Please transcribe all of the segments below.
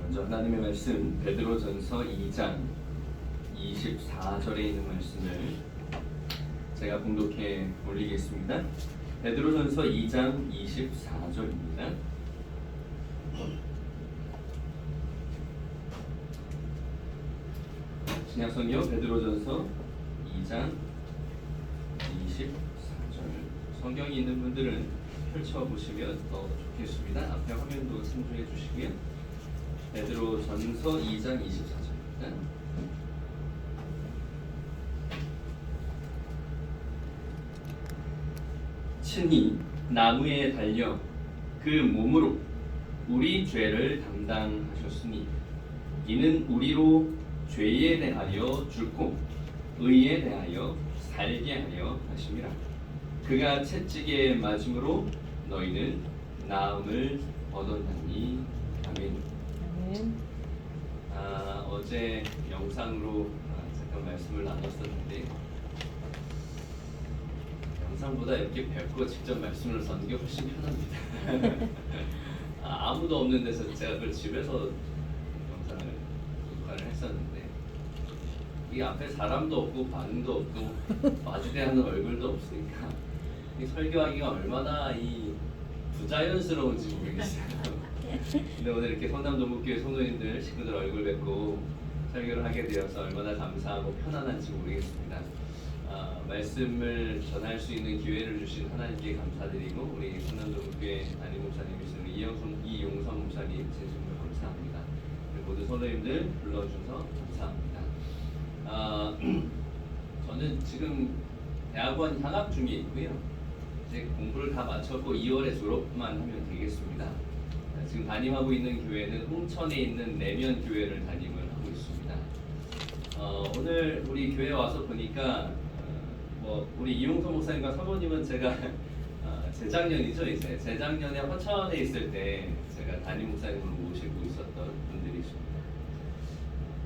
먼저 하나님의 말씀 베드로전서 2장 24절에 있는 말씀을 제가 봉독해 올리겠습니다. 베드로전서 2장 24절입니다. 신약성경 베드로전서 2장 24절. 성경이 있는 분들은 펼쳐보시면 더 좋겠습니다. 앞에 화면도 참조해 주시고요. 베드로전서 2장 24절입니다. 친히 나무에 달려 그 몸으로 우리 죄를 담당하셨으니 이는 우리로 죄에 대하여 죽고 의에 대하여 살게 하려 하심이라. 그가 채찍에 맞음으로 너희는 나음을 얻었나니. 아멘. 어제 영상으로 잠깐 말씀을 나눴었는데 영상보다 이렇게 뵙고 직접 말씀을 듣는 게 훨씬 편합니다. 아무도 없는 데서 제가 그걸 집에서 영상을 녹화를 했었는데 이 앞에 사람도 없고 반응도 없고 마주대하는 얼굴도 없으니까 이 설교하기가 얼마나 이 부자연스러운지 모르겠어요. 근데 오늘 이렇게 성남동국교회 성도님들 식구들 얼굴 뵙고 설교를 하게 되어서 얼마나 감사하고 편안한지 모르겠습니다. 말씀을 전할 수 있는 기회를 주신 하나님께 감사드리고 우리 성남동국교회 담임 목사님이신 이용성 목사님 진심으로 감사합니다. 모두 성도님들 불러주셔서 감사합니다. 저는 지금 대학원 향학 중에 있고요. 이제 공부를 다 마쳤고 2월에 졸업만 하면 되겠습니다. 지금 담임하고 있는 교회는 홍천에 있는 내면 교회를 담임을 하고 있습니다. 오늘 우리 교회 와서 보니까 우리 이용성 목사님과 사모님은 제가 재작년이죠. 이제 재작년에 화천에 있을 때 제가 담임 목사님으로 모시고 있었던 분들이십니다.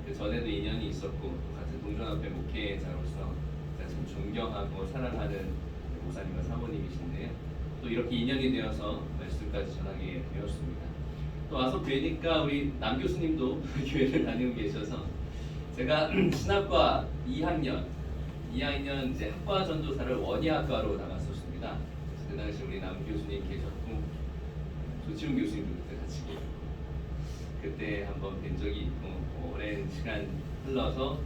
그 전에도 인연이 있었고 같은 동전앞에 목회자로서 제가 참 존경하고 사랑하는 목사님과 사모님이신데요. 또 이렇게 인연이 되어서 말씀까지 전하게 되었습니다. 또 와서 뵈니까 우리 남 교수님도 교회를 다니고 계셔서 제가 신학과 2학년 이제 학과 전도사를 원예학과로 나갔었습니다. 그 당시 우리 남 교수님 계셨고 조치훈 교수님도 그때 같이 계셨고 그때 한번 뵌 적이 있고 오랜 시간 흘러서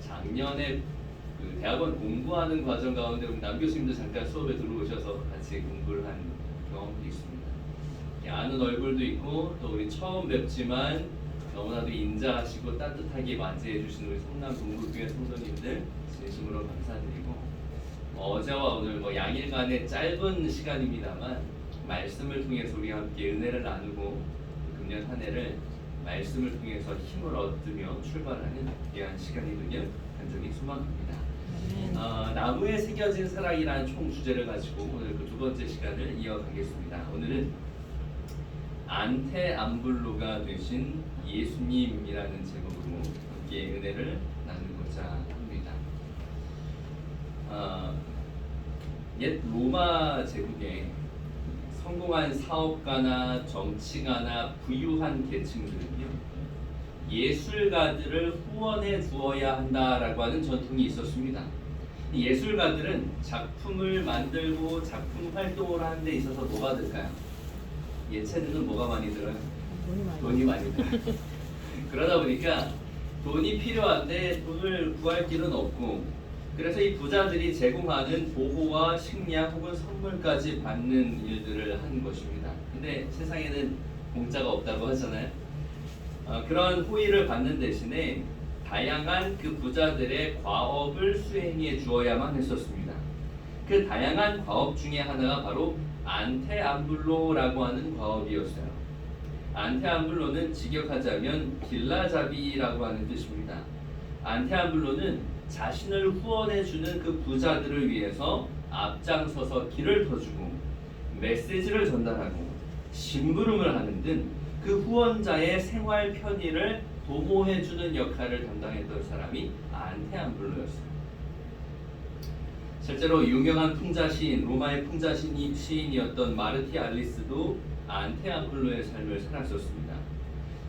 작년에 그 대학원 공부하는 과정 가운데 우리 남 교수님도 잠깐 수업에 들어오셔서 같이 공부를 한 경험도 있습니다. 아는 얼굴도 있고 또 우리 처음 뵙지만 너무나도 인자하시고 따뜻하게 맞이해 주시는 우리 성남 동국교회 성도님들 진심으로 감사드리고 어제와 오늘 양일간의 짧은 시간입니다만 말씀을 통해서 우리 함께 은혜를 나누고 금년 한 해를 말씀을 통해서 힘을 얻으며 출발하는 귀한 시간이군요. 간절히 소망합니다. 나무에 새겨진 사랑이라는 총 주제를 가지고 오늘 그 두 번째 시간을 이어가겠습니다. 오늘은 안테암블로가 되신 예수님이라는 제목으로 함께 은혜를 나누고자 합니다. 옛 로마 제국에 성공한 사업가나 정치가나 부유한 계층들은요 예술가들을 후원해 주어야 한다라고 하는 전통이 있었습니다. 예술가들은 작품을 만들고 작품 활동을 하는 데 있어서 뭐가 들까요? 예체능은 뭐가 많이 들어요? 돈이 많이 들어요. 그러다 보니까 돈이 필요한데 돈을 구할 길은 없고 그래서 이 부자들이 제공하는 보호와 식량 혹은 선물까지 받는 일들을 한 것입니다. 근데 세상에는 공짜가 없다고 하잖아요. 그런 호의를 받는 대신에 다양한 그 부자들의 과업을 수행해 주어야만 했었습니다. 그 다양한 과업 중에 하나가 바로 안테암블로라고 하는 과업이었어요. 안테암블로는 직역하자면 길라잡이라고 하는 뜻입니다. 안테암블로는 자신을 후원해주는 그 부자들을 위해서 앞장서서 길을 터주고 메시지를 전달하고 심부름을 하는 등 그 후원자의 생활 편의를 도모해주는 역할을 담당했던 사람이 안테암블로였어요. 실제로 유명한 풍자 시인, 로마의 풍자 시인이었던 마르티알리스도 안테암블로의 삶을 살았었습니다.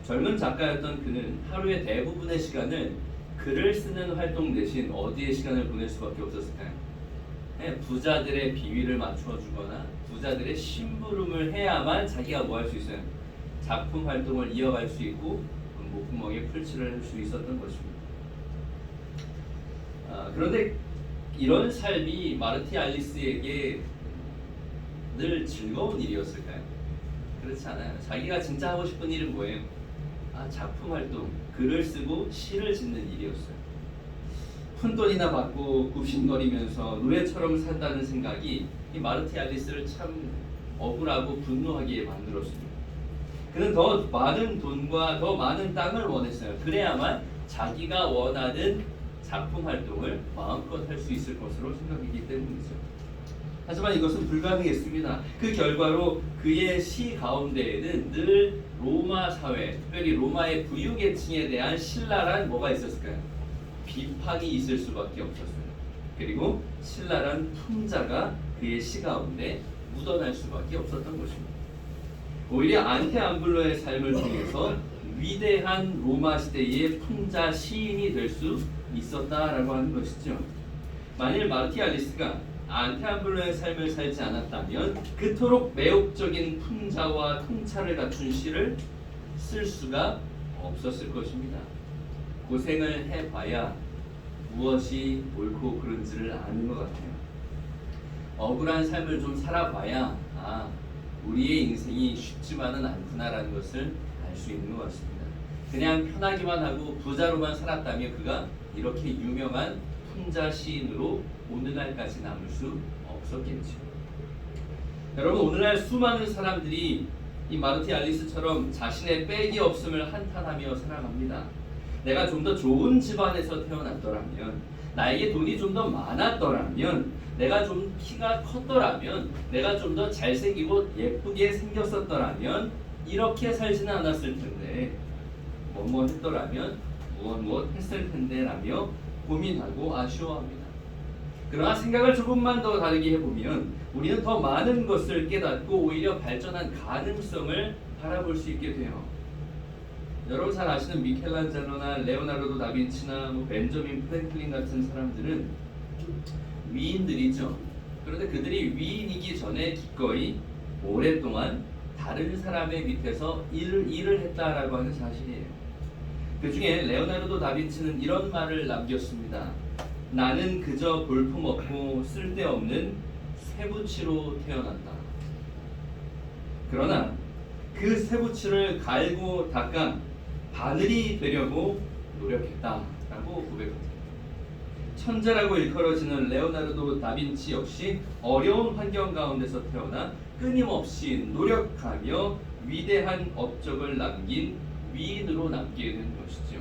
젊은 작가였던 그는 하루의 대부분의 시간을 글을 쓰는 활동 대신 어디에 시간을 보낼 수밖에 없었을까요? 부자들의 비위를 맞추어 주거나 부자들의 심부름을 해야만 자기가 뭐 할 수 있어요? 작품 활동을 이어갈 수 있고 목구멍에 풀칠을 할 수 있었던 것입니다. 그런데 이런 삶이 마르티 알리스에게 늘 즐거운 일이었을까요? 그렇지 않아요. 자기가 진짜 하고 싶은 일은 뭐예요? 작품 활동, 글을 쓰고 시를 짓는 일이었어요. 푼돈이나 받고 굽신거리면서 노예처럼 산다는 생각이 이 마르티 알리스를 참 억울하고 분노하게 만들었습니다. 그는 더 많은 돈과 더 많은 땅을 원했어요. 그래야만 자기가 원하는 작품 활동을 마음껏 할 수 있을 것으로 생각이기 때문이죠. 하지만 이것은 불가능했습니다. 그 결과로 그의 시 가운데에는 늘 로마 사회, 특별히 로마의 부유계층에 대한 신랄한 뭐가 있었을까요? 비판이 있을 수밖에 없었어요. 그리고 신랄한 풍자가 그의 시 가운데 묻어날 수밖에 없었던 것입니다. 오히려 안테암블로의 삶을 통해서 위대한 로마 시대의 풍자 시인이 될 수 있었다라고 하는 것이죠. 만일 마르티 알리스가 안테암블로의 삶을 살지 않았다면 그토록 매혹적인 풍자와 통찰을 갖춘 시를 쓸 수가 없었을 것입니다. 고생을 해봐야 무엇이 옳고 그른지를 아는 것 같아요. 억울한 삶을 좀 살아봐야 우리의 인생이 쉽지만은 않구나라는 것을 알 수 있는 것 같습니다. 그냥 편하기만 하고 부자로만 살았다면 그가 이렇게 유명한 풍자 시인으로 오늘날까지 남을 수 없었겠죠. 여러분, 오늘날 수많은 사람들이 이 마르티 알리스처럼 자신의 빽이 없음을 한탄하며 살아갑니다. 내가 좀 더 좋은 집안에서 태어났더라면, 나에게 돈이 좀 더 많았더라면, 내가 좀 키가 컸더라면, 내가 좀 더 잘생기고 예쁘게 생겼었더라면 이렇게 살지는 않았을 텐데, 뭐뭐 했더라면 무엇 했을 텐데 라며 고민하고 아쉬워합니다. 그러나 생각을 조금만 더 다르게 해보면 우리는 더 많은 것을 깨닫고 오히려 발전한 가능성을 바라볼 수 있게 돼요. 여러분 잘 아시는 미켈란젤로나 레오나르도 다빈치나 벤저민 프랭클린 같은 사람들은 위인들이죠. 그런데 그들이 위인이기 전에 기꺼이 오랫동안 다른 사람의 밑에서 일을 했다라고 하는 사실이에요. 그 중에 레오나르도 다빈치는 이런 말을 남겼습니다. 나는 그저 볼품없고 쓸데없는 쇠붙이로 태어났다. 그러나 그 쇠붙이를 갈고 닦아 바늘이 되려고 노력했다라고 고백합니다. 천재라고 일컬어지는 레오나르도 다빈치 역시 어려운 환경 가운데서 태어나 끊임없이 노력하며 위대한 업적을 남긴 위인으로 남게 된 것이죠.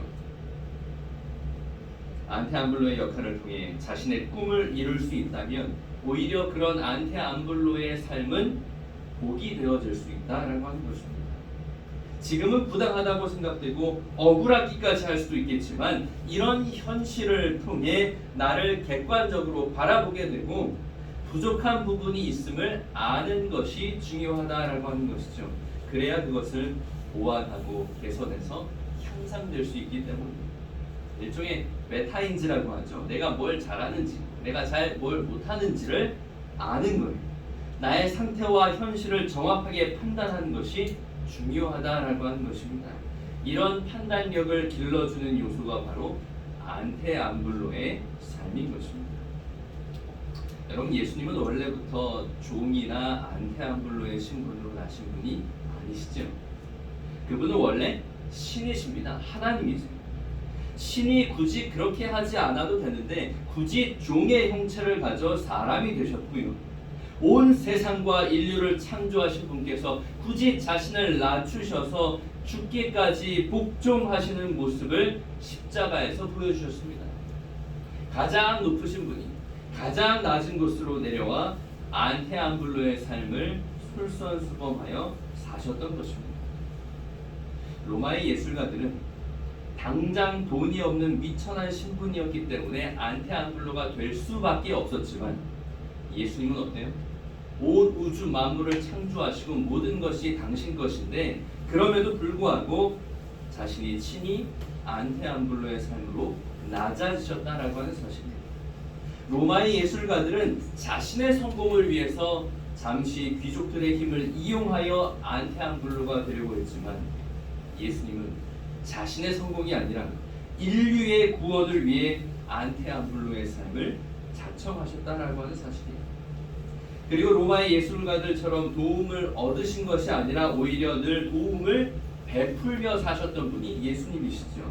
안테암블로의 역할을 통해 자신의 꿈을 이룰 수 있다면 오히려 그런 안테암블로의 삶은 복이 되어질 수 있다라고 하는 것입니다. 지금은 부당하다고 생각되고 억울하기까지 할 수도 있겠지만 이런 현실을 통해 나를 객관적으로 바라보게 되고 부족한 부분이 있음을 아는 것이 중요하다라고 하는 것이죠. 그래야 그것을 보완하고 개선해서 향상될 수 있기 때문입니다. 일종의 메타인지라고 하죠. 내가 뭘 잘하는지, 내가 뭘 못하는지를 아는 거예요. 나의 상태와 현실을 정확하게 판단하는 것이 중요하다라고 하는 것입니다. 이런 판단력을 길러주는 요소가 바로 안테암블로의 삶인 것입니다. 여러분, 예수님은 원래부터 종이나 안테암블로의 신분으로 나신 분이 아니시죠. 그분은 원래 신이십니다. 하나님이세요. 신이 굳이 그렇게 하지 않아도 되는데 굳이 종의 형체를 가져 사람이 되셨고요. 온 세상과 인류를 창조하신 분께서 굳이 자신을 낮추셔서 죽기까지 복종하시는 모습을 십자가에서 보여주셨습니다. 가장 높으신 분이 가장 낮은 곳으로 내려와 안테암블로의 삶을 솔선수범하여 사셨던 것입니다. 로마의 예술가들은 당장 돈이 없는 미천한 신분이었기 때문에 안테암블로가 될 수밖에 없었지만 예수님은 어때요? 온 우주 만물을 창조하시고 모든 것이 당신 것인데 그럼에도 불구하고 자신이 친히 안테암블로의 삶으로 낮아지셨다라고 하는 사실입니다. 로마의 예술가들은 자신의 성공을 위해서 잠시 귀족들의 힘을 이용하여 안테암블로가 되려고 했지만 예수님은 자신의 성공이 아니라 인류의 구원을 위해 안테암블로의 삶을 자청하셨다라고 하는 사실이에요. 그리고 로마의 예술가들처럼 도움을 얻으신 것이 아니라 오히려 늘 도움을 베풀며 사셨던 분이 예수님이시죠.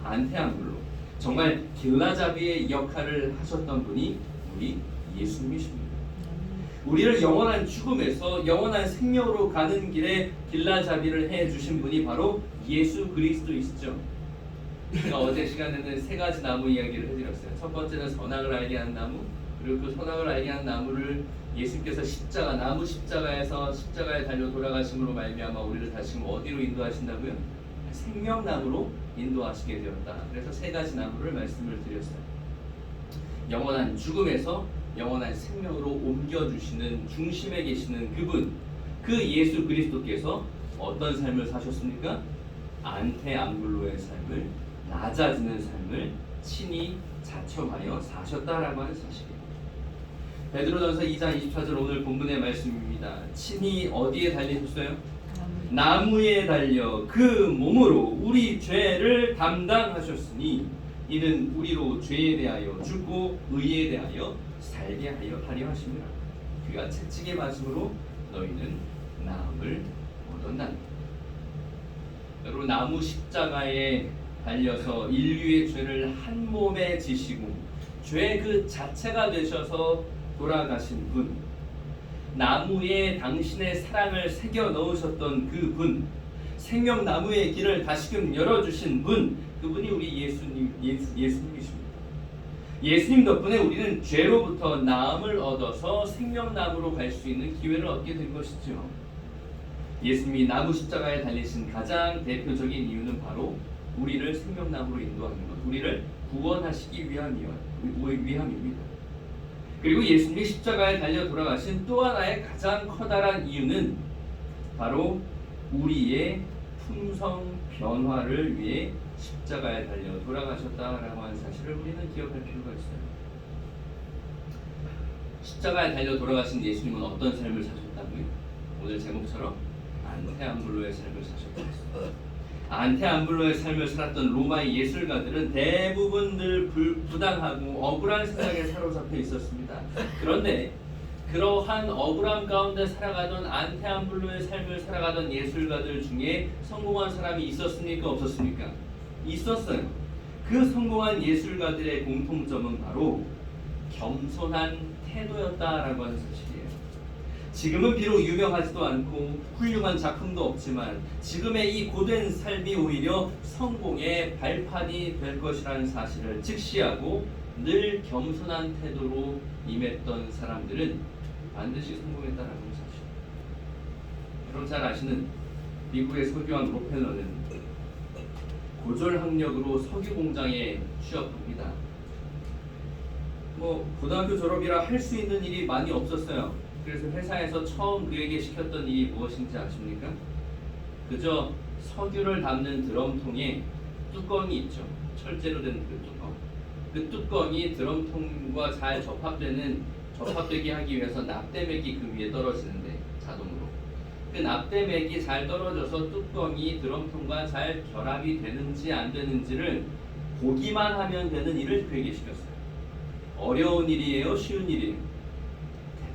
안테암블로, 정말 길라잡이의 역할을 하셨던 분이 우리 예수님이십니다. 우리를 영원한 죽음에서 영원한 생명으로 가는 길에 길라잡이를 해주신 분이 바로 예수 그리스도이시죠. 제가 어제 시간에는 세 가지 나무 이야기를 해드렸어요. 첫 번째는 선악을 알게 하는 나무, 그리고 그 선악을 알게 하는 나무를 예수님께서 십자가, 나무 십자가에서 십자가에 달려 돌아가심으로 말미암아 우리를 다시금 어디로 인도하신다고요? 생명나무로 인도하시게 되었다. 그래서 세 가지 나무를 말씀을 드렸어요. 영원한 죽음에서 영원한 생명으로 옮겨주시는 중심에 계시는 그분, 그 예수 그리스도께서 어떤 삶을 사셨습니까? 안테암블로의 삶을, 낮아지는 삶을 친히 자청하여 사셨다라고 하는 사실이에요. 베드로전서 2장 24절 오늘 본문의 말씀입니다. 친히 어디에 달리셨어요? 나무에 달려 그 몸으로 우리 죄를 담당하셨으니 이는 우리로 죄에 대하여 죽고 의에 대하여 살게 하려 하심이라. 그가 채찍에 맞음으로 너희는 나음을 얻었나니. 여러분, 나무 십자가에 달려서 인류의 죄를 한 몸에 지시고 죄 그 자체가 되셔서 돌아가신 분, 나무에 당신의 사랑을 새겨 넣으셨던 그 분, 생명나무의 길을 다시금 열어주신 분, 그분이 우리 예수님이십니다. 예수님 덕분에 우리는 죄로부터 나음을 얻어서 생명나무로 갈 수 있는 기회를 얻게 된 것이죠. 예수님이 나무 십자가에 달리신 가장 대표적인 이유는 바로 우리를 생명나무로 인도하는 것, 우리를 구원하시기 위함입니다. 그리고 예수님이 십자가에 달려 돌아가신 또 하나의 가장 커다란 이유는 바로 우리의 품성 변화를 위해 십자가에 달려 돌아가셨다라고 하는 사실을 우리는 기억할 필요가 있어요. 십자가에 달려 돌아가신 예수님은 어떤 삶을 사셨다고요? 오늘 제목처럼 안테암블로의 삶을 사셨다고 했어요. 안테암블로의 삶을 살았던 로마의 예술가들은 대부분 늘 부당하고 억울한 생각에 사로잡혀 있었습니다. 그런데 그러한 억울함 가운데 살아가던 안테암블로의 삶을 살아가던 예술가들 중에 성공한 사람이 있었습니까? 없었습니까? 있었어요. 그 성공한 예술가들의 공통점은 바로 겸손한 태도였다라고 하는 사실이에요. 지금은 비록 유명하지도 않고 훌륭한 작품도 없지만 지금의 이 고된 삶이 오히려 성공의 발판이 될 것이라는 사실을 직시하고 늘 겸손한 태도로 임했던 사람들은 반드시 성공했다라는 사실. 여러분 잘 아시는 미국의 석유왕 록펠러는 고졸학력으로 석유 공장에 취업합니다. 고등학교 졸업이라 할 수 있는 일이 많이 없었어요. 그래서 회사에서 처음 그에게 시켰던 일이 무엇인지 아십니까? 그저 석유를 담는 드럼통에 뚜껑이 있죠. 철제로 된 그 뚜껑. 그 뚜껑이 드럼통과 잘 접합되게 하기 위해서 납땜액이 그 위에 떨어지는데 자동으로. 그 납땜액이 잘 떨어져서 뚜껑이 드럼통과 잘 결합이 되는지 안 되는지를 보기만 하면 되는 일을 그에게 시켰어요. 어려운 일이에요? 쉬운 일이에요?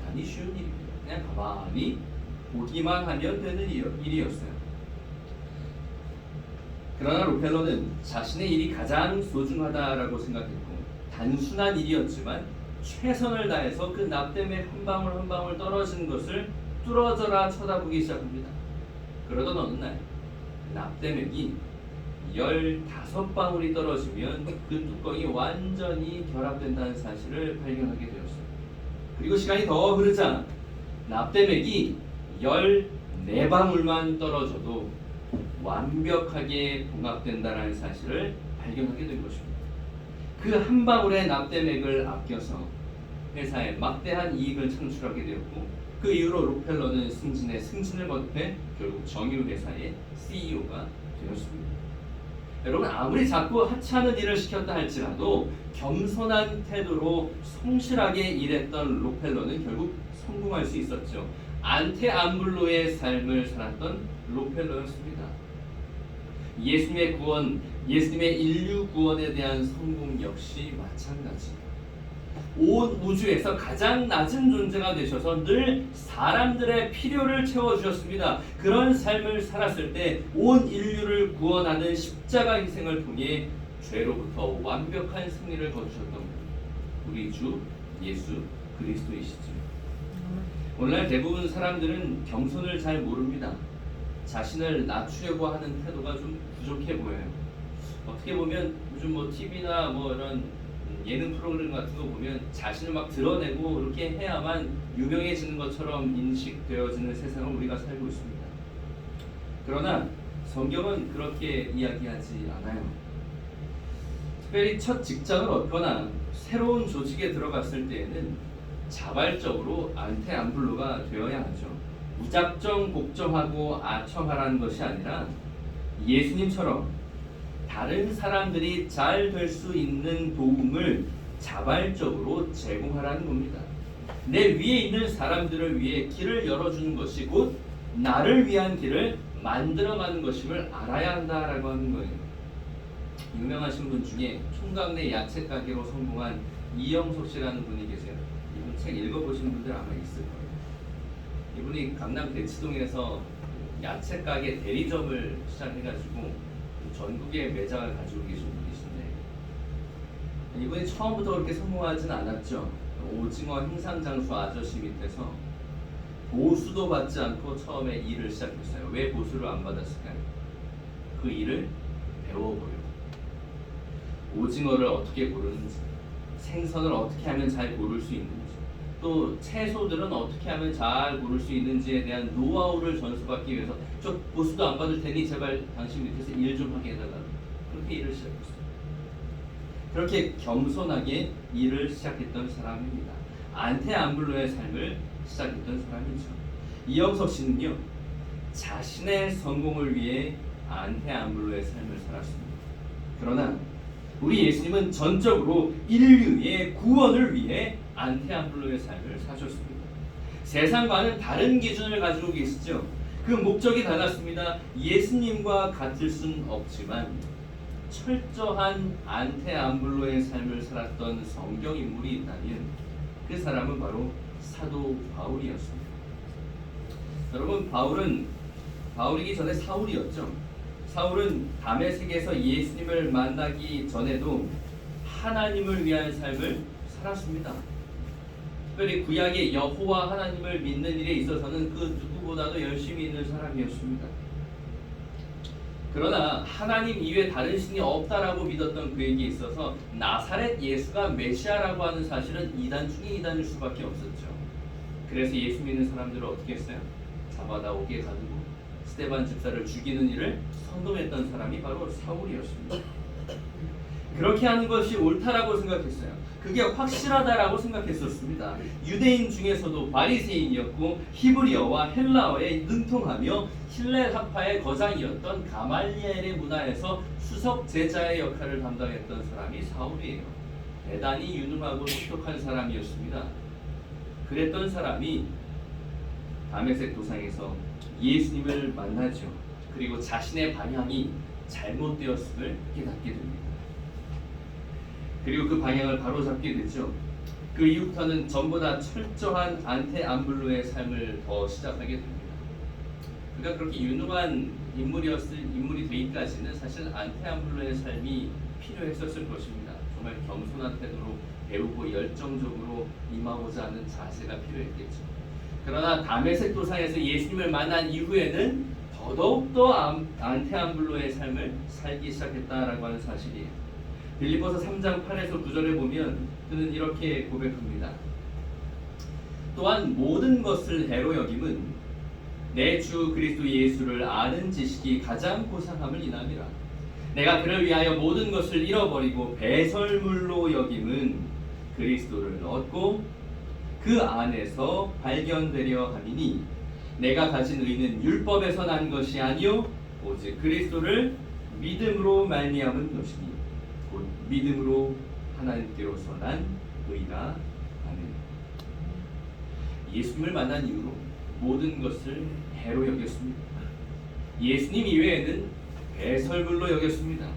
대단히 쉬운 일입니다. 그냥 가만히 보기만 하면 되는 일이었어요. 그러나 록펠러는 자신의 일이 가장 소중하다라고 생각했고 단순한 일이었지만 최선을 다해서 그 납땜액 한 방울 한 방울 떨어지는 것을 뚫어져라 쳐다보기 시작합니다. 그러던 어느 날 납땜액이 15방울이 떨어지면 그 뚜껑이 완전히 결합된다는 사실을 발견하게 되었어요. 그리고 시간이 더 흐르자 납땜액이 14방울만 떨어져도 완벽하게 봉합된다는 사실을 발견하게 된 것입니다. 그 한 방울의 납땜액을 아껴서 회사에 막대한 이익을 창출하게 되었고 그 이후로 록펠러는 승진에 승진을 거듭해 결국 정유 회사의 CEO가 되었습니다. 여러분, 아무리 자꾸 하찮은 일을 시켰다 할지라도 겸손한 태도로 성실하게 일했던 록펠러는 결국 성공할 수 있었죠. 안테암블로의 삶을 살았던 록펠러였습니다. 예수님의 구원, 예수님의 인류 구원에 대한 성공 역시 마찬가지입니다. 온 우주에서 가장 낮은 존재가 되셔서 늘 사람들의 필요를 채워주셨습니다. 그런 삶을 살았을 때 온 인류를 구원하는 십자가 희생을 통해 죄로부터 완벽한 승리를 거두셨던 우리 주 예수 그리스도이시죠. 오늘날 대부분 사람들은 겸손을 잘 모릅니다. 자신을 낮추려고 하는 태도가 좀 부족해 보여요. 어떻게 보면 요즘 TV나 이런 예능 프로그램 같은 거 보면 자신을 막 드러내고 이렇게 해야만 유명해지는 것처럼 인식되어지는 세상을 우리가 살고 있습니다. 그러나 성경은 그렇게 이야기하지 않아요. 특별히 첫 직장을 얻거나 새로운 조직에 들어갔을 때에는 자발적으로 안테암블로가 되어야 하죠. 무작정 복종하고 아첨하라는 것이 아니라 예수님처럼 다른 사람들이 잘 될 수 있는 도움을 자발적으로 제공하라는 겁니다. 내 위에 있는 사람들을 위해 길을 열어주는 것이 곧 나를 위한 길을 만들어가는 것임을 알아야 한다라고 하는 거예요. 유명하신 분 중에 총각 내 야채 가게로 성공한 이영석 씨라는 분이 계세요. 이분 책 읽어보신 분들 아마 있을 거예요. 이분이 강남 대치동에서 야채 가게 대리점을 시작해가지고 전국에 매장을 가지고 계신 분이신데, 이분이 처음부터 그렇게 성공하진 않았죠. 오징어 행상장수 아저씨 밑에서 보수도 받지 않고 처음에 일을 시작했어요. 왜 보수를 안 받았을까요? 그 일을 배워보려고. 오징어를 어떻게 고르는지, 생선을 어떻게 하면 잘 고를 수 있는지, 또 채소들은 어떻게 하면 잘 고를 수 있는지에 대한 노하우를 전수받기 위해서 저 보수도 안 받을 테니 제발 당신 밑에서 일 좀 하게 해달라. 그렇게 일을 시작했어요. 그렇게 겸손하게 일을 시작했던 사람입니다. 안테암블로의 삶을 시작했던 사람이죠. 이영석 씨는요, 자신의 성공을 위해 안테암블로의 삶을 살았습니다. 그러나 우리 예수님은 전적으로 인류의 구원을 위해 안테암블로의 삶을 사셨습니다. 세상과는 다른 기준을 가지고 계시죠. 그 목적이 달랐습니다. 예수님과 같을 순 없지만 철저한 안테암블로의 삶을 살았던 성경 인물이 있다면 그 사람은 바로 사도 바울이었습니다. 여러분, 바울이기 전에 사울이었죠. 사울은 다메섹에서 예수님을 만나기 전에도 하나님을 위한 삶을 살았습니다. 특별히 구약의 여호와 하나님을 믿는 일에 있어서는 그 누구보다도 열심히 있는 사람이었습니다. 그러나 하나님 이외에 다른 신이 없다라고 믿었던 그에게 있어서 나사렛 예수가 메시아라고 하는 사실은 이단 중에 이단일 수밖에 없었죠. 그래서 예수 믿는 사람들을 어떻게 했어요? 잡아다 옥에 가두고 스데반 집사를 죽이는 일을 선동했던 사람이 바로 사울이었습니다. 그렇게 하는 것이 옳다라고 생각했어요. 그게 확실하다라고 생각했었습니다. 유대인 중에서도 바리새인이었고 히브리어와 헬라어에 능통하며 힐렐 학파의 거장이었던 가말리엘의 문화에서 수석 제자의 역할을 담당했던 사람이 사울이에요. 대단히 유능하고 똑똑한 사람이었습니다. 그랬던 사람이 다메섹 도상에서 예수님을 만나죠. 그리고 자신의 방향이 잘못되었음을 깨닫게 됩니다. 그리고 그 방향을 바로잡게 되죠. 그 이후부터는 전부 다 철저한 안테암블로의 삶을 더 시작하게 됩니다. 그가 그렇게 유능한 인물이 되기까지는 사실 안테암블로의 삶이 필요했었을 것입니다. 정말 겸손한 태도로 배우고 열정적으로 임하고자 하는 자세가 필요했겠죠. 그러나 다메섹 도상에서 예수님을 만난 이후에는 더더욱더 안테암블로의 삶을 살기 시작했다라고 하는 사실이에요. 빌립보서 3장 8에서 9절에 보면 그는 이렇게 고백합니다. 또한 모든 것을 해로 여김은 내 주 그리스도 예수를 아는 지식이 가장 고상함을 인함이라. 내가 그를 위하여 모든 것을 잃어버리고 배설물로 여김은 그리스도를 얻고 그 안에서 발견되려 함이니 내가 가진 의는 율법에서 난 것이 아니요 오직 그리스도를 믿음으로 말미암은 것이니 곧 믿음으로 하나님께로서 난 의라. 아멘. 예수님을 만난 이후로 모든 것을 배로 여겼습니다. 예수님 이외에는 배설물로 여겼습니다.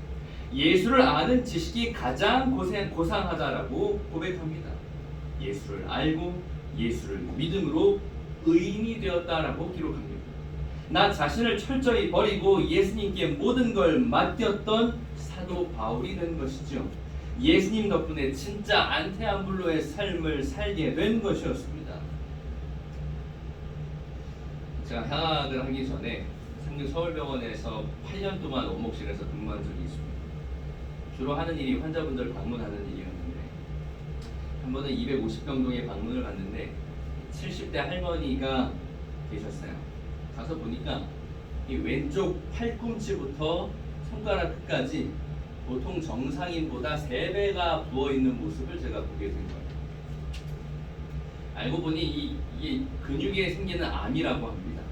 예수를 아는 지식이 가장 고상하다라고 고백합니다. 예수를 알고 예수를 믿음으로 의인이 되었다라고 기록합니다. 나 자신을 철저히 버리고 예수님께 모든 걸 맡겼던 사도 바울이 된 것이죠. 예수님 덕분에 진짜 안테암블로의 삶을 살게 된 것이었습니다. 제가 향학을 하기 전에 서울병원에서 8년 동안 원목실에서 근무한 적이 있습니다. 주로 하는 일이 환자분들 방문하는 일이었는데 한 번은 250병동에 방문을 갔는데 70대 할머니가 계셨어요. 가서 보니까 이 왼쪽 팔꿈치부터 손가락 끝까지 보통 정상인보다 3배가 부어있는 모습을 제가 보게 된 거예요. 알고 보니 이게 근육에 생기는 암이라고 합니다.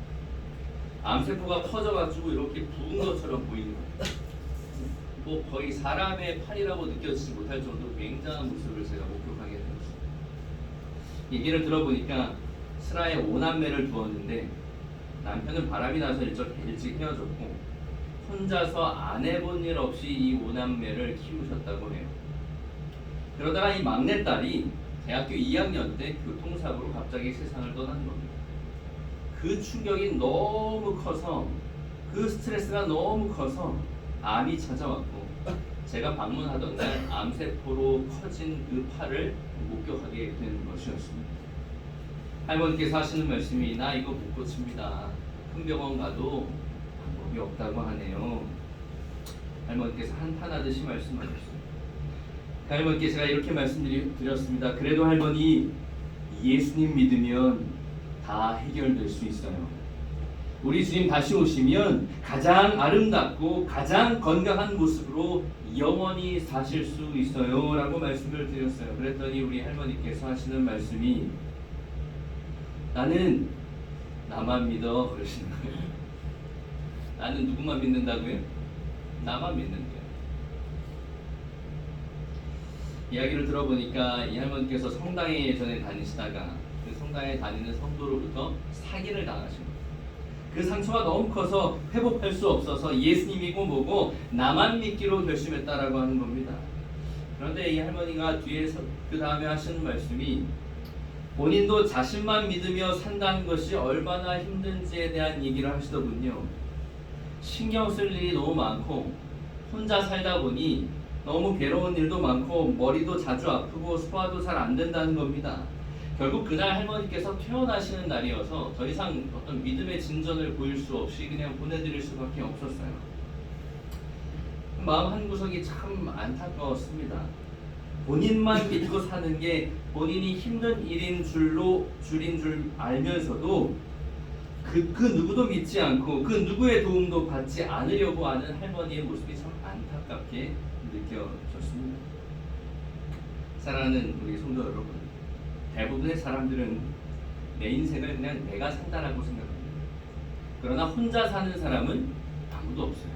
암세포가 커져가지고 이렇게 부은 것처럼 보이는 거예요. 뭐 거의 사람의 팔이라고 느껴지지 못할 정도로 굉장한 모습을 제가 목격하게 되었습니다. 얘기를 들어보니까 슬하에 5남매를 두었는데 남편은 바람이 나서 일찍 헤어졌고 혼자서 안 해본 일 없이 이 5남매를 키우셨다고 해요. 그러다가 이 막내딸이 대학교 2학년 때 교통사고로 갑자기 세상을 떠난 겁니다. 그 충격이 너무 커서 그 스트레스가 너무 커서 암이 찾아왔고 제가 방문하던 날 암세포로 커진 그 팔을 목격하게 된 것이었습니다. 할머니께서 하시는 말씀이 나 이거 못 고칩니다. 큰 병원 가도 방법이 없다고 하네요. 할머니께서 한탄하듯이 말씀하셨어요. 그 할머니께 제가 이렇게 말씀드렸습니다. 그래도 할머니 예수님 믿으면 다 해결될 수 있어요. 우리 주님 다시 오시면 가장 아름답고 가장 건강한 모습으로 영원히 사실 수 있어요 라고 말씀을 드렸어요. 그랬더니 우리 할머니께서 하시는 말씀이 나는 나만 믿어 그러시는 거예요. 나는 누구만 믿는다고요? 나만 믿는 거예요. 이야기를 들어보니까 이 할머니께서 성당에 예전에 다니시다가 그 성당에 다니는 성도로부터 사기를 당하신 거예요. 그 상처가 너무 커서 회복할 수 없어서 예수님이고 뭐고 나만 믿기로 결심했다라고 하는 겁니다. 그런데 이 할머니가 뒤에서 그 다음에 하시는 말씀이 본인도 자신만 믿으며 산다는 것이 얼마나 힘든지에 대한 얘기를 하시더군요. 신경 쓸 일이 너무 많고 혼자 살다 보니 너무 괴로운 일도 많고 머리도 자주 아프고 소화도 잘 안 된다는 겁니다. 결국 그날 할머니께서 퇴원하시는 날이어서 더 이상 어떤 믿음의 진전을 보일 수 없이 그냥 보내드릴 수밖에 없었어요. 마음 한구석이 참 안타까웠습니다. 본인만 믿고 사는 게 본인이 힘든 일인 줄 알면서도 그 누구도 믿지 않고 그 누구의 도움도 받지 않으려고 하는 할머니의 모습이 참 안타깝게 느껴졌습니다. 사랑하는 우리 성도 여러분, 대부분의 사람들은 내 인생을 그냥 내가 산다라고 생각합니다. 그러나 혼자 사는 사람은 아무도 없어요.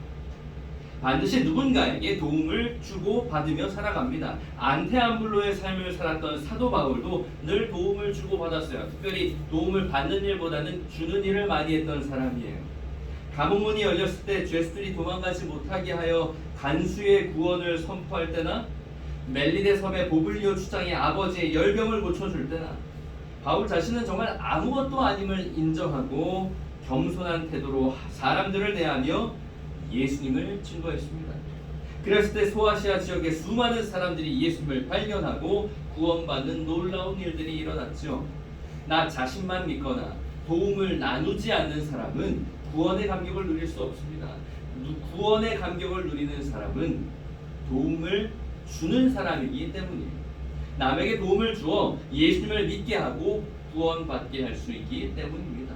반드시 누군가에게 도움을 주고 받으며 살아갑니다. 안테암블로의 삶을 살았던 사도 바울도 늘 도움을 주고 받았어요. 특별히 도움을 받는 일보다는 주는 일을 많이 했던 사람이에요. 감옥문이 열렸을 때 죄수들이 도망가지 못하게 하여 간수의 구원을 선포할 때나 멜리데 섬의 보블리오 추장의 아버지의 열병을 고쳐줄 때나 바울 자신은 정말 아무것도 아님을 인정하고 겸손한 태도로 사람들을 대하며 예수님을 증거했습니다. 그랬을 때 소아시아 지역의 수많은 사람들이 예수님을 발견하고 구원받는 놀라운 일들이 일어났죠. 나 자신만 믿거나 도움을 나누지 않는 사람은 구원의 감격을 누릴 수 없습니다. 구원의 감격을 누리는 사람은 도움을 주는 사람이기 때문이에요. 남에게 도움을 주어 예수님을 믿게 하고 구원받게 할 수 있기 때문입니다.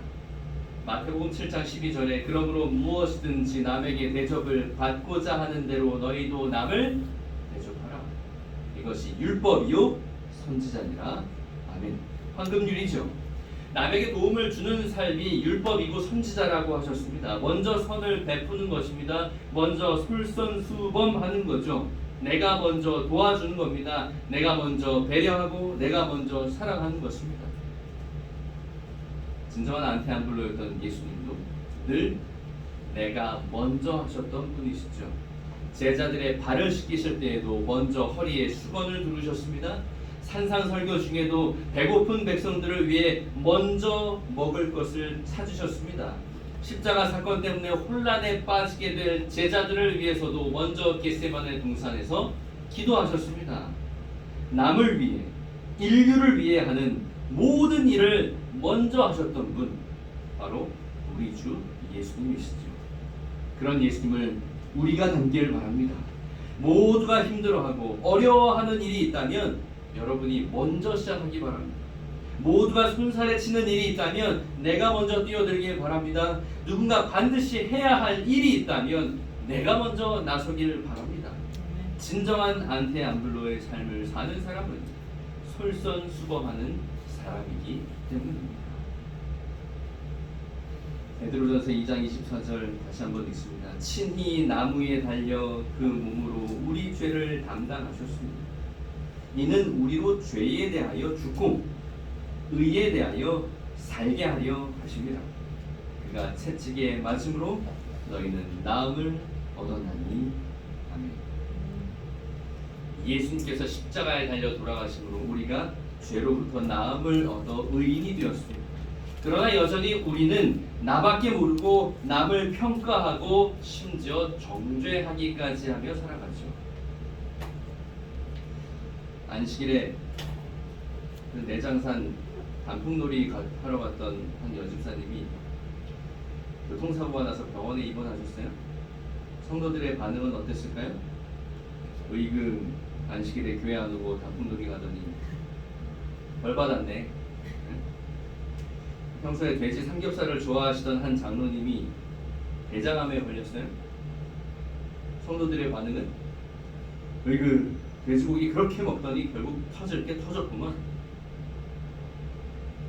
마태복음 7장 12절에 그러므로 무엇이든지 남에게 대접을 받고자 하는 대로 너희도 남을 대접하라. 이것이 율법이요 선지자니라. 아멘. 황금률이죠. 남에게 도움을 주는 삶이 율법이고 선지자라고 하셨습니다. 먼저 선을 베푸는 것입니다. 먼저 솔선수범하는 거죠. 내가 먼저 도와주는 겁니다. 내가 먼저 배려하고 내가 먼저 사랑하는 것입니다. 진정한 안테안블로였던 예수님도 늘 내가 먼저 하셨던 분이시죠. 제자들의 발을 씻기실 때에도 먼저 허리에 수건을 두르셨습니다. 산상설교 중에도 배고픈 백성들을 위해 먼저 먹을 것을 찾으셨습니다. 십자가 사건 때문에 혼란에 빠지게 될 제자들을 위해서도 먼저 겟세마네 동산에서 기도하셨습니다. 남을 위해, 인류를 위해 하는 모든 일을 먼저 하셨던 분, 바로 우리 주 예수님이시죠. 그런 예수님을 우리가 닮기를 바랍니다. 모두가 힘들어하고 어려워하는 일이 있다면 여러분이 먼저 시작하기 바랍니다. 모두가 손살에 치는 일이 있다면 내가 먼저 뛰어들길 바랍니다. 누군가 반드시 해야 할 일이 있다면 내가 먼저 나서길 바랍니다. 진정한 안테안블로의 삶을 사는 사람은 솔선수범하는 사람이기 때문입니다. 베드로전서 2장 24절 다시 한번 읽습니다. 친히 나무 위에 달려 그 몸으로 우리 죄를 담당하셨습니다. 이는 우리로 죄에 대하여 죽고 의에 대하여 살게 하려 하심이라. 그가 채찍에 맞음으로 너희는 나음을 얻었나니. 아멘. 예수님께서 십자가에 달려 돌아가심으로 우리가 죄로부터 나음을 얻어 의인이 되었습니다. 그러나 여전히 우리는 나밖에 모르고 남을 평가하고 심지어 정죄하기까지 하며 살아가죠. 안식일에 그 내장산 단풍놀이 하러 갔던 한 여집사님이 교통사고가 나서 병원에 입원하셨어요. 성도들의 반응은 어땠을까요? 의금 안식일에 교회 안 오고 단풍놀이 가더니 벌 받았네. 평소에 돼지 삼겹살을 좋아하시던 한 장로님이 대장암에 걸렸어요. 성도들의 반응은 의금 돼지고기 그렇게 먹더니 결국 터질 게 터졌구만.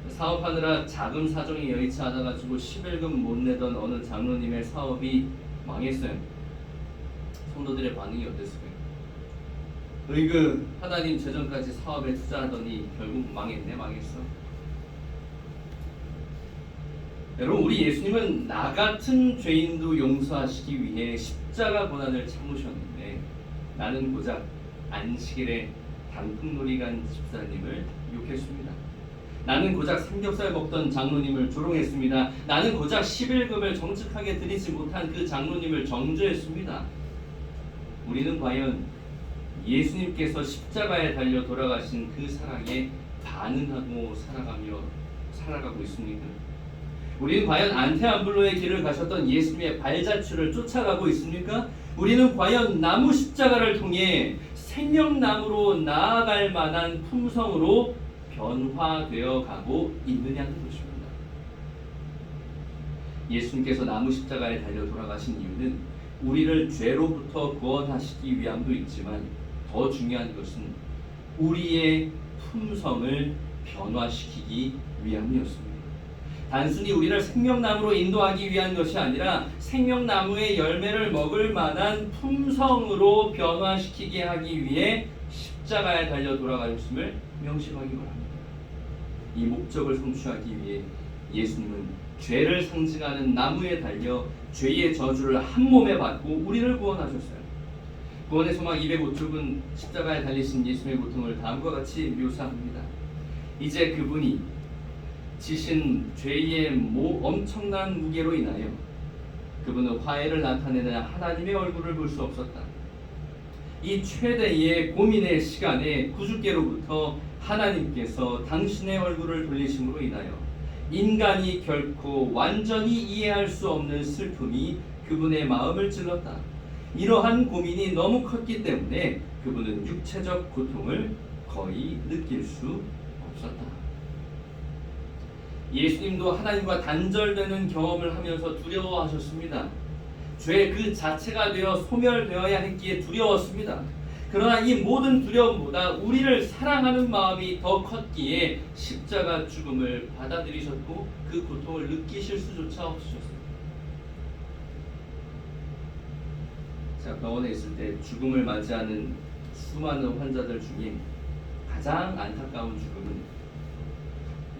사업하느라 자금 사정이 여의치 않아가지고 11금 못 내던 어느 장로님의 사업이 망했어요. 성도들의 반응이 어땠을까요? 의그 하나님 재정까지 사업에 투자하더니 결국 망했어. 여러분, 우리 예수님은 나 같은 죄인도 용서하시기 위해 십자가 고난을 참으셨는데 나는 고작 안식일에 단풍놀이 간 집사님을 욕했습니다. 나는 고작 삼겹살 먹던 장로님을 조롱했습니다. 나는 고작 11금을 정직하게 드리지 못한 그 장로님을 정죄했습니다. 우리는 과연 예수님께서 십자가에 달려 돌아가신 그 사랑에 반응하고 살아가고 있습니까? 우리는 과연 안테안블로의 길을 가셨던 예수님의 발자취를 쫓아가고 있습니까? 우리는 과연 나무 십자가를 통해 생명나무로 나아갈 만한 품성으로 변화되어 가고 있느냐는 것입니다. 예수님께서 나무 십자가에 달려 돌아가신 이유는 우리를 죄로부터 구원하시기 위함도 있지만 더 중요한 것은 우리의 품성을 변화시키기 위함이었습니다. 단순히 우리를 생명나무로 인도하기 위한 것이 아니라 생명나무의 열매를 먹을 만한 품성으로 변화시키게 하기 위해 십자가에 달려 돌아가셨음을 명심하기 바랍니다. 이 목적을 성취하기 위해 예수님은 죄를 상징하는 나무에 달려 죄의 저주를 한 몸에 받고 우리를 구원하셨어요. 구원의 소망 205쪽은 십자가에 달리신 예수님의 고통을 다음과 같이 묘사합니다. 이제 그분이 지신 죄의 엄청난 무게로 인하여 그분은 화해를 나타내는 하나님의 얼굴을 볼 수 없었다. 이 최대의 고민의 시간에 구주께로부터 하나님께서 당신의 얼굴을 돌리심으로 인하여 인간이 결코 완전히 이해할 수 없는 슬픔이 그분의 마음을 찔렀다. 이러한 고민이 너무 컸기 때문에 그분은 육체적 고통을 거의 느낄 수 없었다. 예수님도 하나님과 단절되는 경험을 하면서 두려워하셨습니다. 죄 그 자체가 되어 소멸되어야 했기에 두려웠습니다. 그러나 이 모든 두려움보다 우리를 사랑하는 마음이 더 컸기에 십자가 죽음을 받아들이셨고 그 고통을 느끼실 수조차 없으셨습니다. 제가 병원에 있을 때 죽음을 맞이하는 수많은 환자들 중에 가장 안타까운 죽음은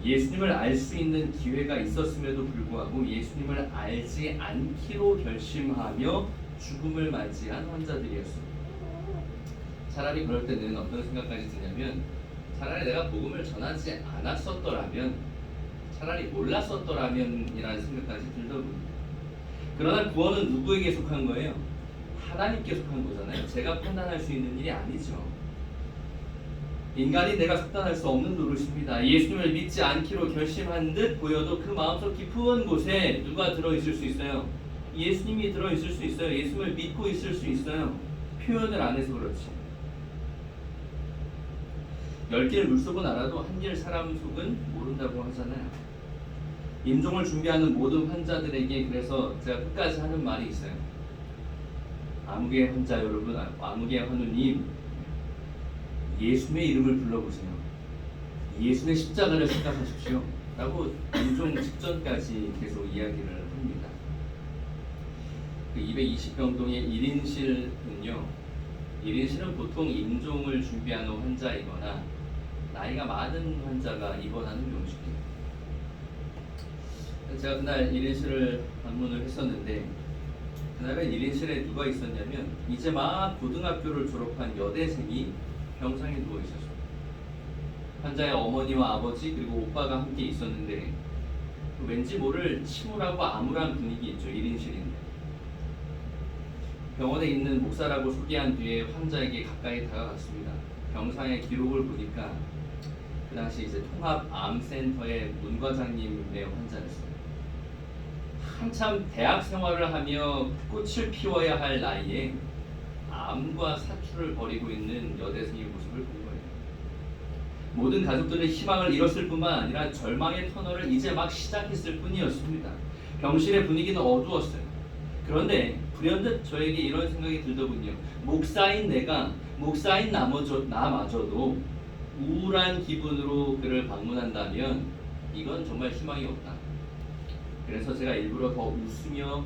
예수님을 알 수 있는 기회가 있었음에도 불구하고 예수님을 알지 않기로 결심하며 죽음을 맞이한 환자들이었습니다. 차라리 그럴 때는 어떤 생각까지 드냐면 차라리 내가 복음을 전하지 않았었더라면, 차라리 몰랐었더라면 이라는 생각까지 들더군요. 그러나 구원은 누구에게 속한 거예요? 하나님께 속한 거잖아요. 제가 판단할 수 있는 일이 아니죠. 인간이 내가 속단할 수 없는 노릇입니다. 예수님을 믿지 않기로 결심한 듯 보여도 그 마음속 깊은 곳에 누가 들어있을 수 있어요? 예수님이 들어있을 수 있어요. 예수님을 믿고 있을 수 있어요. 표현을 안 해서 그렇지. 10개의 물속은 알아도 한 개의 사람 속은 모른다고 하잖아요. 임종을 준비하는 모든 환자들에게 그래서 제가 끝까지 하는 말이 있어요. 암흑의 환자 여러분, 암흑의 환우님, 예수님의 이름을 불러보세요. 예수님의 십자가를 생각하십시오. 라고 임종 직전까지 계속 이야기를 합니다. 그 220병동의 1인실은요, 1인실은 보통 임종을 준비하는 환자이거나 나이가 많은 환자가 입원하는 명식이에요. 제가 그날 1인실을 방문을 했었는데 그날은 1인실에 누가 있었냐면 이제 막 고등학교를 졸업한 여대생이 병상에 누워 있었어요. 환자의 어머니와 아버지 그리고 오빠가 함께 있었는데 왠지 모를 침울하고 암울한 분위기 있죠. 1인실인데 병원에 있는 목사라고 소개한 뒤에 환자에게 가까이 다가갔습니다. 병상의 기록을 보니까 그 당시 이제 통합암센터의 문과장님의 환자였어요. 한참 대학 생활을 하며 꽃을 피워야 할 나이에 암과 사투를 벌이고 있는 여대생의 모습을 본 거예요. 모든 가족들은 희망을 잃었을 뿐만 아니라 절망의 터널을 이제 막 시작했을 뿐이었습니다. 병실의 분위기는 어두웠어요. 그런데 불현듯 저에게 이런 생각이 들더군요. 목사인 나마저도 우울한 기분으로 그를 방문한다면 이건 정말 희망이 없다. 그래서 제가 일부러 더 웃으며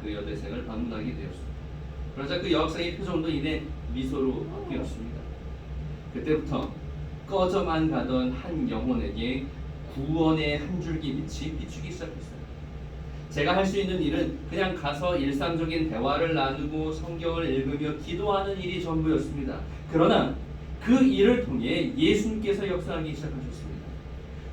그 여대생을 방문하게 되었습니다. 그러자 그 여학생의 표정도 이내 미소로 바뀌었습니다. 그때부터 꺼져만 가던 한 영혼에게 구원의 한 줄기 빛이 비추기 시작했어요. 제가 할 수 있는 일은 그냥 가서 일상적인 대화를 나누고 성경을 읽으며 기도하는 일이 전부였습니다. 그러나 그 일을 통해 예수님께서 역사하기 시작하셨습니다.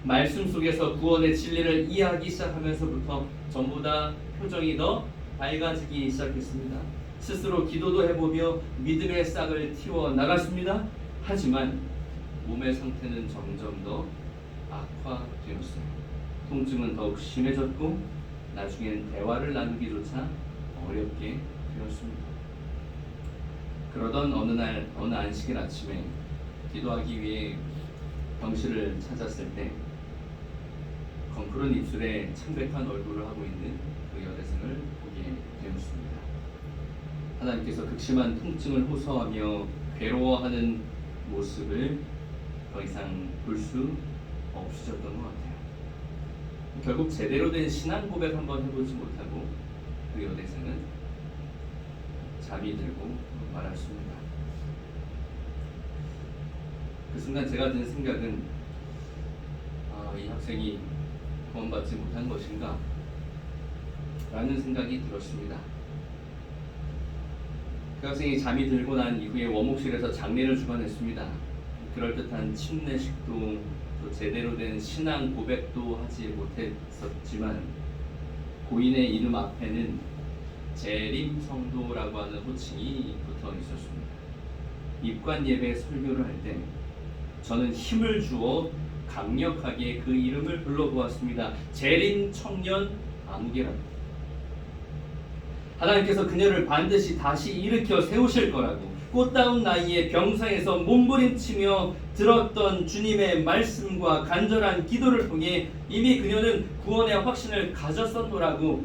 말씀 속에서 구원의 진리를 이해하기 시작하면서부터 전부 다 표정이 더 밝아지기 시작했습니다. 스스로 기도도 해보며 믿음의 싹을 틔워 나갔습니다. 하지만 몸의 상태는 점점 더 악화되었어요. 통증은 더욱 심해졌고 나중엔 대화를 나누기조차 어렵게 되었습니다. 그러던 어느 안식일 아침에 기도하기 위해 병실을 찾았을 때 검푸른 입술에 창백한 얼굴을 하고 있는 그 여대생을 보게 되었습니다. 하나님께서 극심한 통증을 호소하며 괴로워하는 모습을 더 이상 볼 수 없으셨던 것 같아요. 결국 제대로 된 신앙 고백 한번 해보지 못하고 그 여대생은 잠이 들고 말았습니다. 그 순간 제가 든 생각은 이 학생이 구원받지 못한 것인가? 라는 생각이 들었습니다. 그 학생이 잠이 들고 난 이후에 원목실에서 장례를 주관했습니다. 그럴듯한 침례식도 또 제대로 된 신앙 고백도 하지 못했었지만 고인의 이름 앞에는 재림성도라고 하는 호칭이 붙어 있었습니다. 입관 예배 설교를 할 때 저는 힘을 주어 강력하게 그 이름을 불러보았습니다. 재림 청년 아무개라고. 하나님께서 그녀를 반드시 다시 일으켜 세우실 거라고 꽃다운 나이에 병상에서 몸부림치며 들었던 주님의 말씀과 간절한 기도를 통해 이미 그녀는 구원의 확신을 가졌었노라고.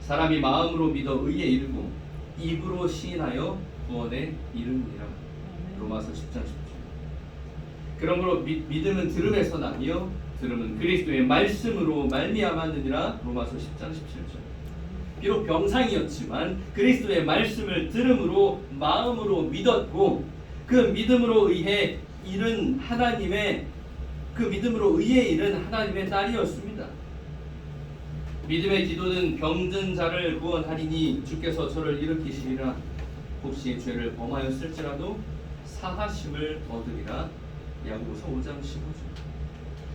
사람이 마음으로 믿어 의에 이르고 입으로 시인하여 구원에 이르느니라. 로마서 10장 10절. 그러므로 믿음은 들음에서 나며 들음은 그리스도의 말씀으로 말미암았느니라. 로마서 10장 17절. 비록 병상이었지만 그리스도의 말씀을 들음으로 마음으로 믿었고 그 믿음으로 의해 이른 하나님의 딸이었습니다. 믿음의 기도는 병든 자를 구원하리니 주께서 저를 일으키시리라. 혹시 죄를 범하였을지라도 사하심을 얻으리라. 야고보서 5장 15절.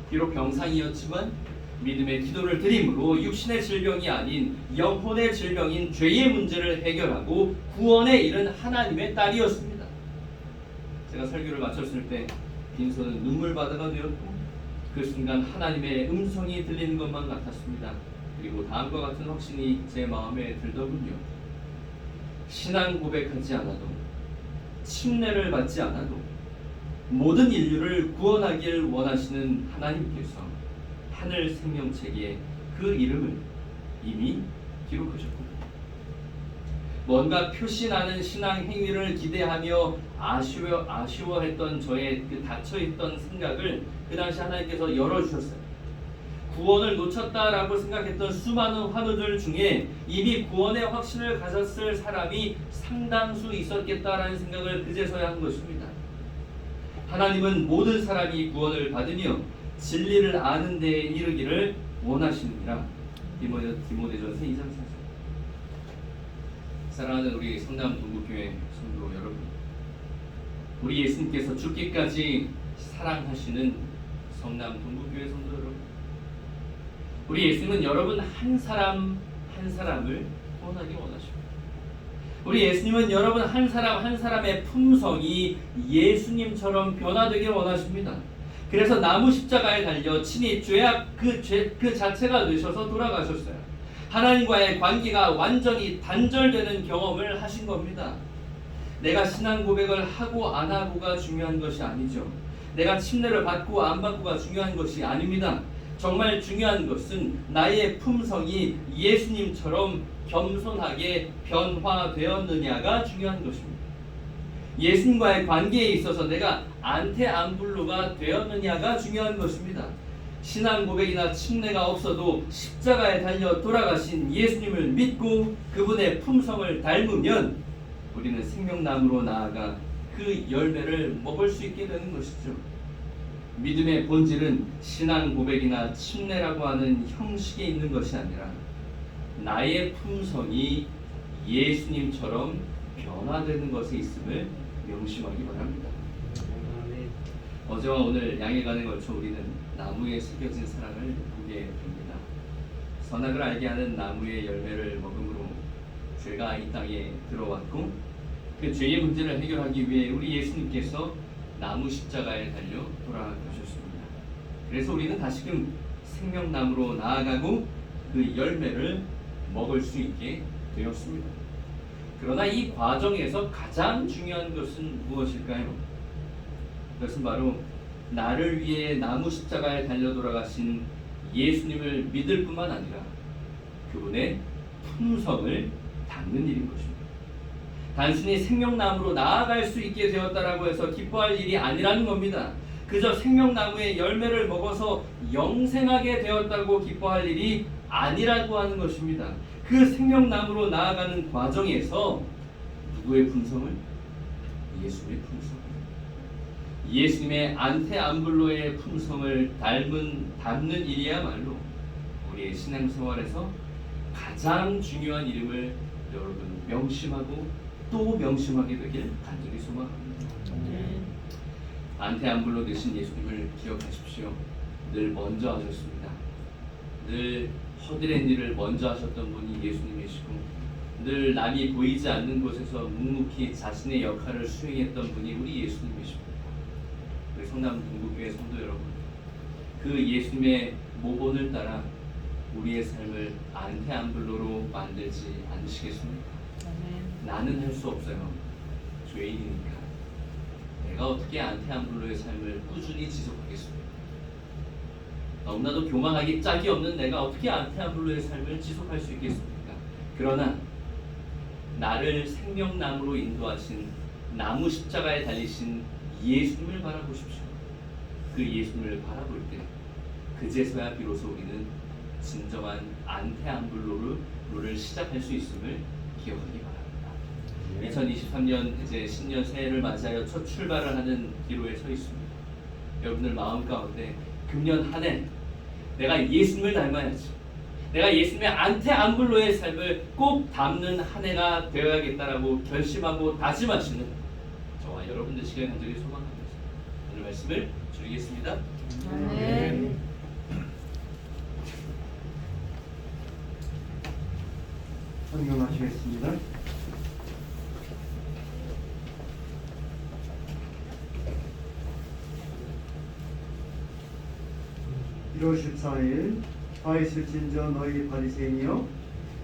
비록 병상이었지만 믿음의 기도를 드림으로 육신의 질병이 아닌 영혼의 질병인 죄의 문제를 해결하고 구원에 이른 하나님의 딸이었습니다. 제가 설교를 마쳤을 때 빈손은 눈물바다가 되었고 그 순간 하나님의 음성이 들리는 것만 같았습니다. 그리고 다음과 같은 확신이 제 마음에 들더군요. 신앙 고백하지 않아도 침례를 받지 않아도 모든 인류를 구원하길 원하시는 하나님께서 하늘 생명책에 그 이름을 이미 기록하셨고 뭔가 표시나는 신앙 행위를 기대하며 아쉬워했던 저의 그 닫혀있던 생각을 그 당시 하나님께서 열어주셨어요. 구원을 놓쳤다라고 생각했던 수많은 환우들 중에 이미 구원의 확신을 가졌을 사람이 상당수 있었겠다라는 생각을 그제서야 한 것입니다. 하나님은 모든 사람이 구원을 받으며 진리를 아는 데에 이르기를 원하시느니라. 디모데전서 2장 4절. 사랑하는 우리 성남 동국교회 성도 여러분, 우리 예수님께서 죽기까지 사랑하시는 성남 동국교회 성도 여러분, 우리 예수님은 여러분 한 사람 한 사람을 구원하기 원하십니다. 우리 예수님은 여러분 한 사람 한 사람의 품성이 예수님처럼 변화되길 원하십니다. 그래서 나무 십자가에 달려 친히 죄악 그 자체가 되셔서 돌아가셨어요. 하나님과의 관계가 완전히 단절되는 경험을 하신 겁니다. 내가 신앙 고백을 하고 안 하고가 중요한 것이 아니죠. 내가 침례를 받고 안 받고가 중요한 것이 아닙니다. 정말 중요한 것은 나의 품성이 예수님처럼 겸손하게 변화되었느냐가 중요한 것입니다. 예수님과의 관계에 있어서 내가 안테안불로가 되었느냐가 중요한 것입니다. 신앙 고백이나 침례가 없어도 십자가에 달려 돌아가신 예수님을 믿고 그분의 품성을 닮으면 우리는 생명나무로 나아가 그 열매를 먹을 수 있게 되는 것이죠. 믿음의 본질은 신앙 고백이나 침례라고 하는 형식에 있는 것이 아니라 나의 품성이 예수님처럼 변화되는 것에 있음을 명심하기 바랍니다. 어제와 오늘 양해간에 걸쳐 우리는 나무에 새겨진 사랑을 보게 됩니다. 선악을 알게 하는 나무의 열매를 먹음으로 죄가 이 땅에 들어왔고 그 죄의 문제를 해결하기 위해 우리 예수님께서 나무 십자가에 달려 돌아가셨습니다. 그래서 우리는 다시금 생명나무로 나아가고 그 열매를 먹을 수 있게 되었습니다. 그러나 이 과정에서 가장 중요한 것은 무엇일까요? 그것은 바로 나를 위해 나무 십자가에 달려 돌아가신 예수님을 믿을 뿐만 아니라 그분의 품성을 닦는 일인 것입니다. 단순히 생명나무로 나아갈 수 있게 되었다라고 해서 기뻐할 일이 아니라는 겁니다. 그저 생명나무의 열매를 먹어서 영생하게 되었다고 기뻐할 일이 아니라고 하는 것입니다. 그 생명나무로 나아가는 과정에서 누구의 품성을? 예수님의 품성. 예수님의 안테안불로의 품성을 닮는 일이야말로 우리의 신앙생활에서 가장 중요한 일임을 여러분 명심하고 또 명심하게 되길 간절히 소망합니다. 안테안불로 되신 예수님을 기억하십시오. 늘 먼저 하셨습니다. 늘 허드렛 일을 먼저 하셨던 분이 예수님이시고 늘 남이 보이지 않는 곳에서 묵묵히 자신의 역할을 수행했던 분이 우리 예수님이십니다. 우리 성남 동국교회 성도 여러분, 그 예수님의 모본을 따라 우리의 삶을 안테안불로로 만들지 않으시겠습니까? 나는 할 수 없어요. 죄인이니까. 내가 어떻게 안테안불로의 삶을 꾸준히 지속하겠습니까? 너무나도 교만하기 짝이 없는 내가 어떻게 안테안불로의 삶을 지속할 수 있겠습니까? 그러나 나를 생명나무로 인도하신 나무 십자가에 달리신 예수님을 바라보십시오. 그 예수님을 바라볼 때 그제서야 비로소 우리는 진정한 안테암블로를 시작할 수 있음을 기억하기 바랍니다. 2023년 이제 신년 새해를 맞이하여 첫 출발을 하는 기로에 서 있습니다. 여러분들 마음 가운데 금년 한 해 내가 예수님을 닮아야지, 내가 예수님의 안테암블로의 삶을 꼭 담는 한 해가 되어야겠다라고 결심하고 다짐하시는 저와 여러분 되시길 간절히 소망합니다. 오늘 말씀을 드리겠습니다. 아멘. 성경하시겠습니다. (1월 14일) 다 있을진저 너희 바리새인이여,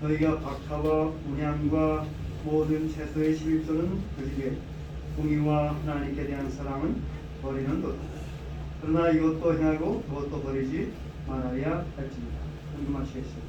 너희가 박하와 운양과 모든 채소의 11조는 그지게 공의와 하나님께 대한 사랑은 버리는도다. 그러나 이것도 행하고 그것도 버리지 말아야 할지니라. 헌금하시겠습니다.